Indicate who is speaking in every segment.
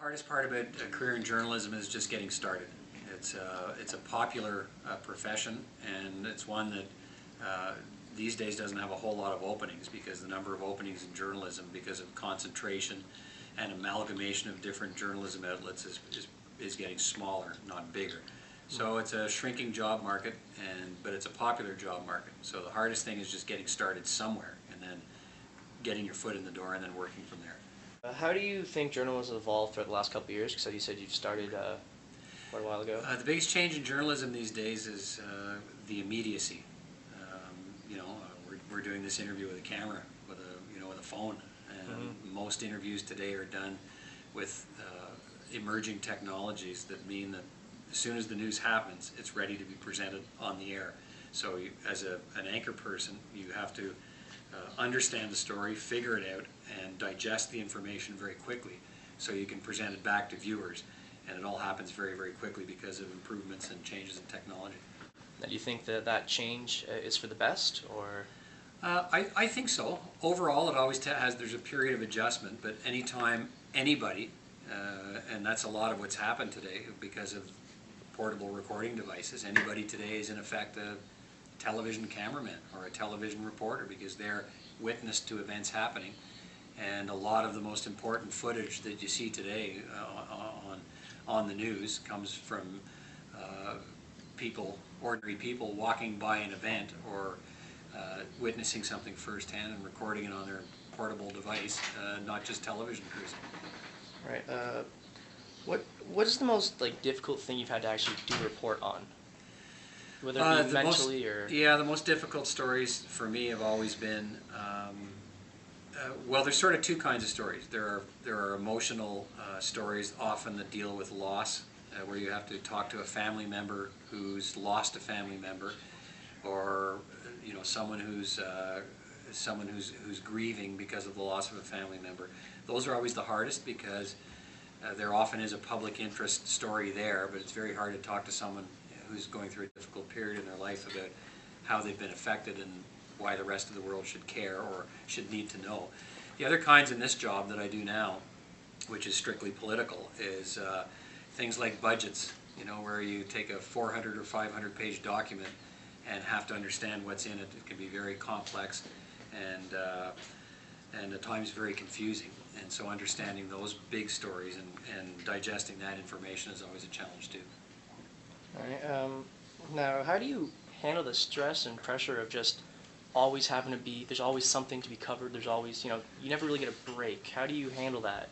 Speaker 1: Hardest part about a career in journalism is just getting started. It's a popular profession, and it's one that these days doesn't have a whole lot of openings, because the number of openings in journalism, because of concentration and amalgamation of different journalism outlets, is getting smaller, not bigger. So it's a shrinking job market, but it's a popular job market. So the hardest thing is just getting started somewhere, and then getting your foot in the door, and then working from there.
Speaker 2: How do you think journalism has evolved throughout the last couple of years? Because you said you've started quite a while ago.
Speaker 1: The biggest change in journalism these days is the immediacy. We're doing this interview with a camera, with a phone, and most interviews today are done with emerging technologies that mean that as soon as the news happens, it's ready to be presented on the air. So as an anchor person, you have to understand the story, figure it out, and digest the information very quickly so you can present it back to viewers. And it all happens very, very quickly because of improvements and changes in technology.
Speaker 2: Now, do you think that change is for the best, or?
Speaker 1: I think so. Overall, it always there's a period of adjustment, but anytime anybody, and that's a lot of what's happened today because of portable recording devices, anybody today is in effect a television cameraman or a television reporter, because they're witness to events happening. And a lot of the most important footage that you see today on the news comes from ordinary people walking by an event, or witnessing something firsthand and recording it on their portable device, not just television crews.
Speaker 2: Right. What is the most difficult thing you've had to actually do a report on? Whether it be mentally or...
Speaker 1: Yeah, the most difficult stories for me have always been, well, there's sort of two kinds of stories. There are emotional stories, often that deal with loss, where you have to talk to a family member who's lost a family member, or someone who's grieving because of the loss of a family member. Those are always the hardest, because there often is a public interest story there, but it's very hard to talk to someone who's going through a difficult period in their life about how they've been affected and why the rest of the world should care or should need to know. The other kinds in this job that I do now, which is strictly political, is things like budgets, where you take a 400 or 500 page document and have to understand what's in it. It can be very complex and at times very confusing. And so understanding those big stories and digesting that information is always a challenge too.
Speaker 2: All right. Now, how do you handle the stress and pressure of just always having to be, there's always something to be covered, there's always, you never really get a break. How do you handle that?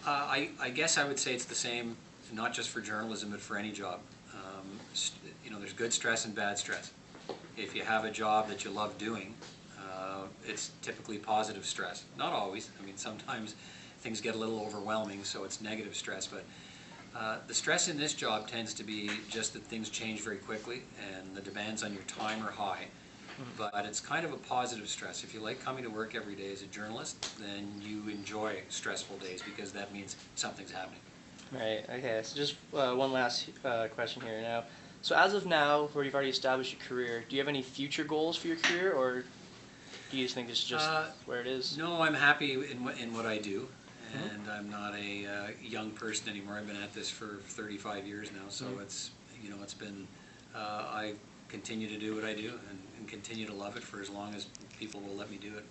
Speaker 1: I guess I would say it's the same, not just for journalism, but for any job. There's good stress and bad stress. If you have a job that you love doing, it's typically positive stress. Not always. I mean, sometimes things get a little overwhelming, so it's negative stress. But the stress in this job tends to be just that things change very quickly, and the demands on your time are high. But it's kind of a positive stress. If you like coming to work every day as a journalist, then you enjoy stressful days, because that means something's happening.
Speaker 2: Right. Okay. So just one last question here now. So as of now, where you've already established your career, do you have any future goals for your career, or do you just think this is just where it is?
Speaker 1: No, I'm happy in what I do, and I'm not a young person anymore. I've been at this for 35 years now, so it's been I continue to do what I do and continue to love it for as long as people will let me do it.